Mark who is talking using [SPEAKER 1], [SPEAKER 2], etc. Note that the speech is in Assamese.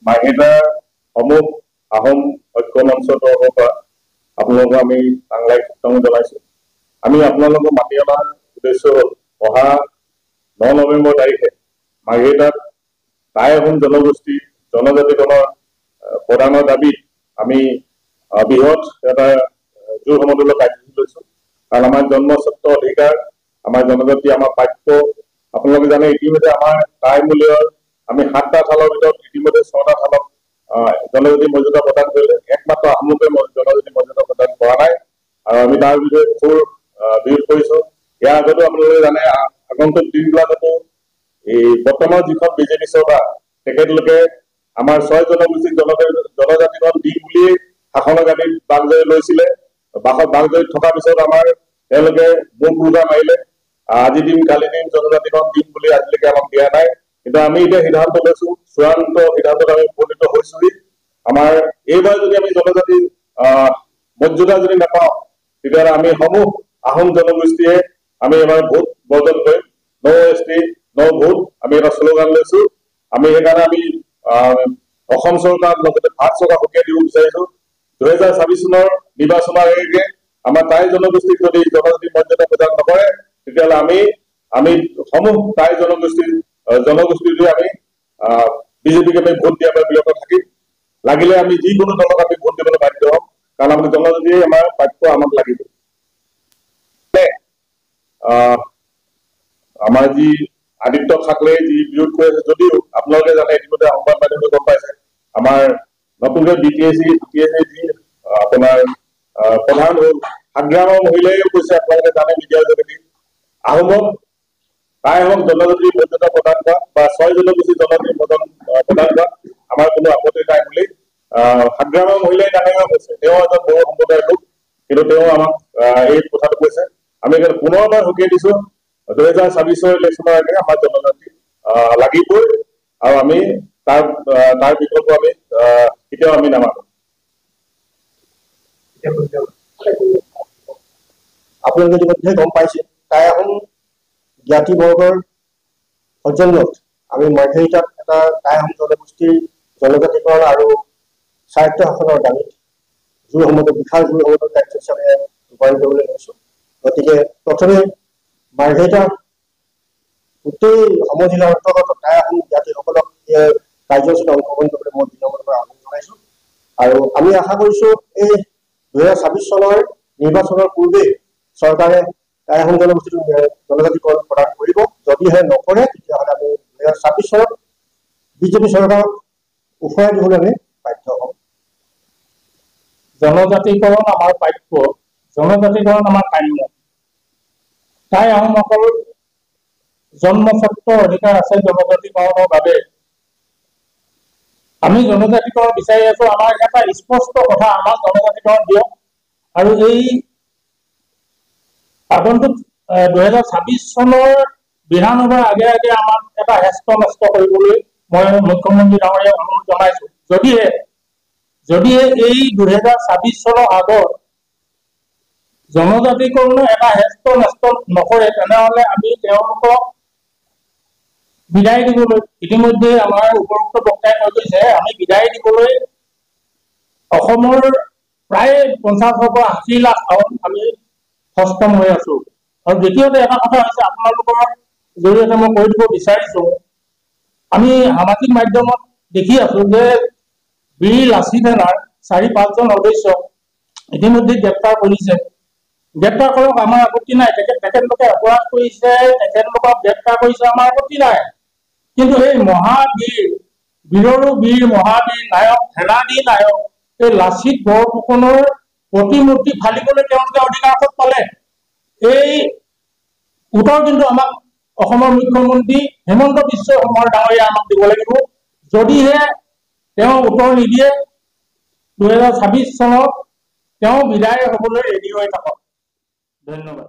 [SPEAKER 1] মাৰ্ঘেৰিটা সমূহ আহোম ঐক্য মঞ্চৰ তৰফৰ পৰা আপোনালোকক আমি আংলাইক সত্যামী জনাইছো। আমি আপোনালোকক মাতি অনাৰ উদ্দেশ্য হ'ল অহা 9 নৱেম্বৰ তাৰিখে মাৰ্ঘেৰিটাত টাই আহোম জনগোষ্ঠী জনজাতিকৰণৰ প্ৰদানৰ দাবীত আমি বৃহৎ এটা জোৰ সমদলৰ কাৰ্যসূচী লৈছো। কাৰণ আমাৰ জন্মস্বত্ব অধিকাৰ, আমাৰ জনজাতি, আমাৰ প্ৰাপ্য, আপোনালোকে জানে ইতিমধ্যে আমাৰ টাই মূল্যৰ আমি 7টা থালৰ ভিতৰত ইতিমধ্যে 6টা থালক জনজাতি মৰ্যাদা প্ৰদান কৰিলে। একমাত্ৰ আহোমকে জনজাতি মৰ্যাদা প্ৰদান কৰা নাই আৰু আমি তাৰ বিষয়ে কঠোৰ বিৰোধ কৰিছো। ইয়াৰ আগতো আপোনালোকে জানে আগন্তুক দিনবিলাকতো এই বৰ্তমান যিখন বিজেপি চৰকাৰ তেখেতলোকে আমাৰ 6 জনগোষ্ঠীক জনজাতিকৰণ দিম বুলি শাসনৰ গাদীত বাগজৰি লৈছিলে। বাগজৰিত থকাৰ পিছত আমাৰ তেওঁলোকে মুখ ৰোজা মাৰিলে। আজি দিন কালি দিন জনজাতিকৰণ দিম বুলি আজিলৈকে আমাক দিয়া নাই। কিন্তু আমি এতিয়া সিদ্ধান্ত লৈছো, চূড়ান্ত সিদ্ধান্তত আমি উপনীত হৈছোহি। আমাৰ এইবাৰ যদি আমি জনজাতি মৰ্যাদা যদি নাপাওঁ তেতিয়াহ'লে আমি সমূহ আহোম জনগোষ্ঠীয়ে আমি এবাৰ ভোট বৰ্জন কৰিম। নো এছটি নো ভোট আমি এটা শ্লোগান লৈছো। আমি সেইকাৰণে আমি অসম চৰকাৰ লগতে ভাৰত চৰকাৰ সকীয়াই দিব বিচাৰিছো 2026 চনৰ নিৰ্বাচনৰ আগে আমাৰ টাই জনগোষ্ঠীক যদি জনজাতি মৰ্যাদা প্ৰদান নকৰে তেতিয়াহ'লে আমি সমূহ টাই জনগোষ্ঠীলৈ আমি বিজেপিক আমি ভোট দিয়াৰ পৰা বিৰত থাকিম। লাগিলে আমি যিকোনো দলক আমি ভোট দিবলৈ বাধ্য হ'ম, কাৰণ আমি জনজাতিয়ে আমাৰ প্ৰাপ্য আমাক লাগিব। আমাৰ যি আদিত্য ঠাকৰে যি বিৰোধ কৰি আছে, যদিও আপোনালোকে জানে ইতিমধ্যে সংবাদ মাধ্যমে গম পাইছে আমাৰ নতুনকৈ BTSC যি আপোনাৰ প্ৰধান হ'ল সাগ্ৰামৰ মহিলাই কৈছে, আপোনালোকে জানে মিডিয়াৰ যোগেদি আহোমক টাই আহোমক জনজাতিৰ মৰ্যাদা প্ৰদান কৰা বা 6 জনগোষ্ঠী জনজাতিৰ প্ৰদান কৰা আমাৰ কোনো আপত্তি নাই বুলি সাগ্ৰামৰ মহিলাই ডাঙৰ কৈছে। তেওঁ এজন বড়ো সম্প্ৰদায়ৰ লোক, কিন্তু তেওঁ আমাক এই কথাটো কৈছে। আমি পুনৰবাৰ সকীয়াই দিছো 2026 ইলেকশ্যনৰ আগে আমাৰ জনজাতি লাগিবই আৰু আমি তাৰ বিকল্প আমি কেতিয়াও আমি নামানো।
[SPEAKER 2] আপোনালোকে ইতিমধ্যে গম পাইছে টাই আহোম জ্ঞাতিবৰ্গৰ সৌজন্যত আমি মাৰ্ঘেৰিটাত এটা টাই আহোম জনগোষ্ঠীৰ জনজাতিকৰণ আৰু স্বায়ত্ত শাসনৰ দাবীত বিশাল জোৰ সমদল কাৰ্যসূচী আমি ৰূপায়ণ কৰিবলৈ লৈছো। গতিকে প্ৰথমে মাৰ্ঘেৰিটা গোটেই সমজিলাৰ অন্তৰ্গত টাই আহোম জ্ঞাতিসকলক এই কাৰ্যসূচীত অংশগ্ৰহণ কৰিবলৈ মই বিনম্ৰৰ পৰা আহ্বান জনাইছো। আৰু আমি আশা কৰিছো এই 2026 চনৰ নিৰ্বাচনৰ পূৰ্বে চৰকাৰে টাই আহোম জনগোষ্ঠীক জনজাতিকৰণ প্ৰদান কৰিব। যদিহে নকৰে তেতিয়াহ'লে আমি 2026 চনত বিজেপি চৰকাৰক উফৰাই দিবলৈ আমি বাধ্য হ'ম।
[SPEAKER 3] জনজাতিকৰণ আমাৰ প্ৰাপ্য, জনজাতিকৰণ আমাৰ কাম্য। টাই আহোমসকল জন্মস্বত্ব অধিকাৰ আছে জনজাতিকৰণৰ বাবে। আমি জনজাতিকৰণ বিচাৰি আছো। আমাৰ এটা স্পষ্ট কথা, আমাক জনজাতিকৰণ দিয়ক। আৰু এই আগন্তুক 2026 চনৰ বিধানসভাৰ আগে আগে আমাক এটা হেষ্ট নষ্ট কৰিবলৈ মই মুখ্যমন্ত্ৰী ডাঙৰীয়াক অনুৰোধ জনাইছো। যদিহে এই 2026 চনৰ আগত জনজাতিকৰণৰ এটা হেষ্ট নষ্ট নকৰে তেনেহ'লে আমি তেওঁলোকক বিদায় দিবলৈ, ইতিমধ্যে আমাৰ উপৰোক্ত বক্তাই কৈ গৈছে, আমি বিদায় দিবলৈ অসমৰ প্ৰায় 50 পৰা 80 লাখ আমি সষ্টম হৈ আছো। আৰু দ্বিতীয়তে এটা কথা হৈছে, আপোনালোকৰ জৰিয়তে মই কৈ দিব বিচাৰিছো, আমি সামাজিক মাধ্যমত দেখি আছো যে বীৰ লাচিত সেনাৰ 4-5জন সদস্যক ইতিমধ্যে গ্ৰেপ্তাৰ কৰিছে। গ্ৰেপ্তাৰ কৰক, আমাৰ আপত্তি নাই। তেখেতলোকে অপৰাধ কৰিছে, তেখেতলোকক গ্ৰেপ্তাৰ কৰিছে, আমাৰ আপত্তি নাই। কিন্তু এই বীৰৰো বীৰ মহাবীৰ নায়ক সেনাদী নায়ক এই লাচিত বৰফুকনৰ প্ৰতিমূৰ্তি ফালিবলৈ তেওঁলোকে অধিকাৰ ক'ত পালে? এই উত্তৰ কিন্তু আমাক অসমৰ মুখ্যমন্ত্ৰী হিমন্ত বিশ্ব শৰ্মা ডাঙৰীয়া আমাক দিব লাগিব। যদিহে তেওঁ উত্তৰ নিদিয়ে 2026 চনত তেওঁ বিদায় হ'বলৈ ৰেডি হৈ থাকক। ধন্যবাদ।